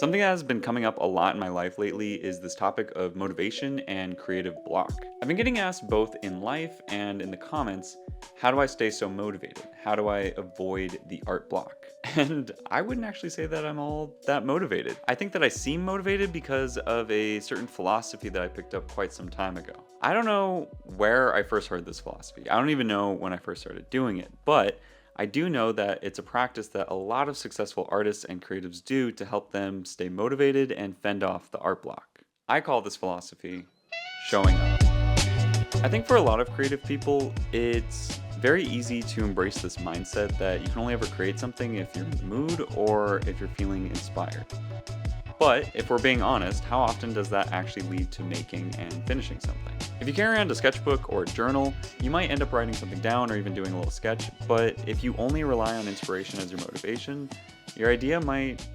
Something that has been coming up a lot in my life lately is this topic of motivation and creative block. I've been getting asked both in life and in the comments, how do I stay so motivated? How do I avoid the art block? And I wouldn't actually say that I'm all that motivated. I think that I seem motivated because of a certain philosophy that I picked up quite some time ago. I don't know where I first heard this philosophy. I don't even know when I first started doing it, but I do know that it's a practice that a lot of successful artists and creatives do to help them stay motivated and fend off the art block. I call this philosophy showing up. I think for a lot of creative people, it's very easy to embrace this mindset that you can only ever create something if you're in the mood or if you're feeling inspired. But if we're being honest, how often does that actually lead to making and finishing something? If you carry around a sketchbook or a journal, you might end up writing something down or even doing a little sketch, but if you only rely on inspiration as your motivation, your idea might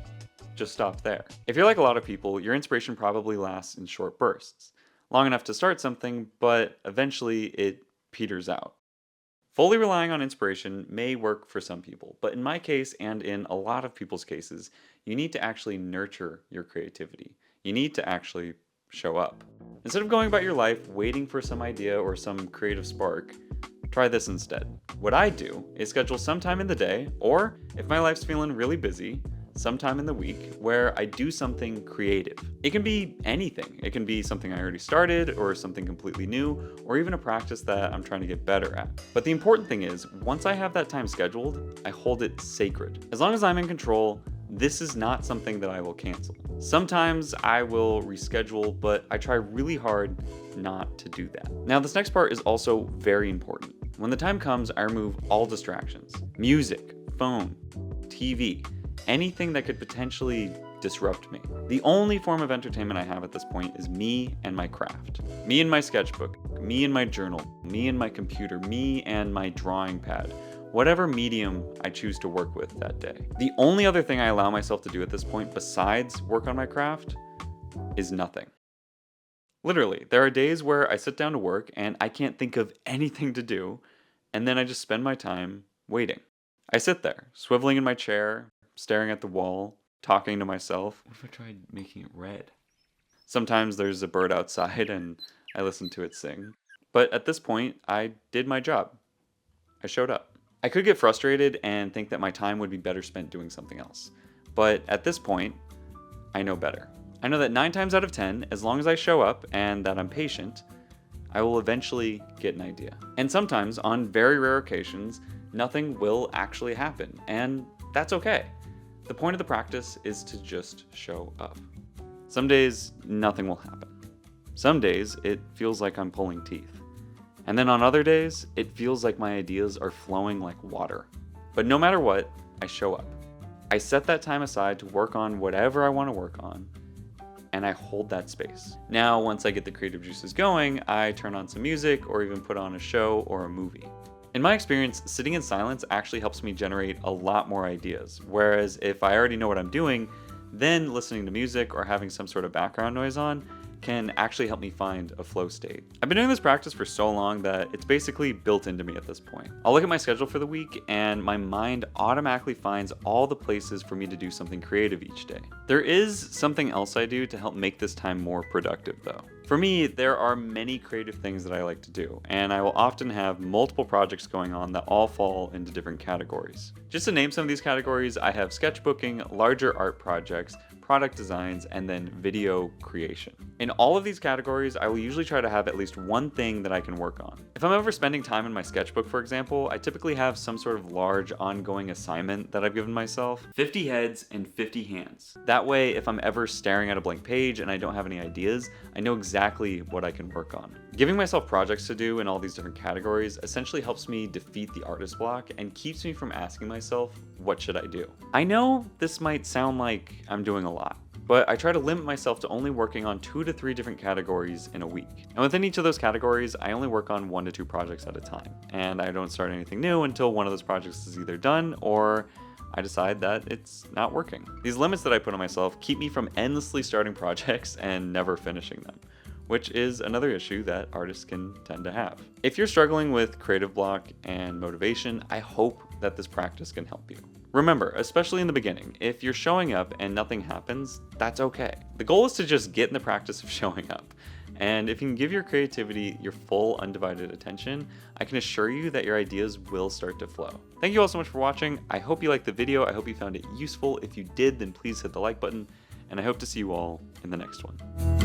just stop there. If you're like a lot of people, your inspiration probably lasts in short bursts, long enough to start something, but eventually it peters out. Fully relying on inspiration may work for some people, but in my case and in a lot of people's cases, you need to actually nurture your creativity. You need to actually show up. Instead of going about your life waiting for some idea or some creative spark, try this instead. What I do is schedule some time in the day, or if my life's feeling really busy, sometime in the week where I do something creative. It can be anything. It can be something I already started, or something completely new, or even a practice that I'm trying to get better at. But the important thing is, once I have that time scheduled, I hold it sacred. As long as I'm in control, this is not something that I will cancel. Sometimes I will reschedule, but I try really hard not to do that. Now, this next part is also very important. When the time comes, I remove all distractions. Music, phone, TV, anything that could potentially disrupt me. The only form of entertainment I have at this point is me and my craft. Me and my sketchbook, me and my journal, me and my computer, me and my drawing pad. Whatever medium I choose to work with that day. The only other thing I allow myself to do at this point besides work on my craft is nothing. Literally, there are days where I sit down to work and I can't think of anything to do, and then I just spend my time waiting. I sit there, swiveling in my chair, staring at the wall, talking to myself. What if I tried making it red? Sometimes there's a bird outside and I listen to it sing. But at this point, I did my job. I showed up. I could get frustrated and think that my time would be better spent doing something else. But at this point, I know better. I know that 9 times out of 10, as long as I show up and that I'm patient, I will eventually get an idea. And sometimes, on very rare occasions, nothing will actually happen, and that's okay. The point of the practice is to just show up. Some days, nothing will happen. Some days, it feels like I'm pulling teeth. And then on other days, it feels like my ideas are flowing like water. But no matter what, I show up. I set that time aside to work on whatever I want to work on, and I hold that space. Now, once I get the creative juices going, I turn on some music or even put on a show or a movie. In my experience, sitting in silence actually helps me generate a lot more ideas, whereas if I already know what I'm doing, then listening to music or having some sort of background noise on can actually help me find a flow state. I've been doing this practice for so long that it's basically built into me at this point. I'll look at my schedule for the week and my mind automatically finds all the places for me to do something creative each day. There is something else I do to help make this time more productive though. For me, there are many creative things that I like to do, and I will often have multiple projects going on that all fall into different categories. Just to name some of these categories, I have sketchbooking, larger art projects, product designs, and then video creation. In all of these categories, I will usually try to have at least one thing that I can work on. If I'm ever spending time in my sketchbook, for example, I typically have some sort of large ongoing assignment that I've given myself, 50 heads and 50 hands. That way, if I'm ever staring at a blank page and I don't have any ideas, I know exactly what I can work on. Giving myself projects to do in all these different categories essentially helps me defeat the artist block and keeps me from asking myself, what should I do? I know this might sound like I'm doing a lot, but I try to limit myself to only working on 2 to 3 different categories in a week. And within each of those categories, I only work on 1 to 2 projects at a time. And I don't start anything new until one of those projects is either done or I decide that it's not working. These limits that I put on myself keep me from endlessly starting projects and never finishing them. which is another issue that artists can tend to have. If you're struggling with creative block and motivation, I hope that this practice can help you. Remember, especially in the beginning, if you're showing up and nothing happens, that's okay. The goal is to just get in the practice of showing up. And if you can give your creativity your full undivided attention, I can assure you that your ideas will start to flow. Thank you all so much for watching. I hope you liked the video. I hope you found it useful. If you did, then please hit the like button. And I hope to see you all in the next one.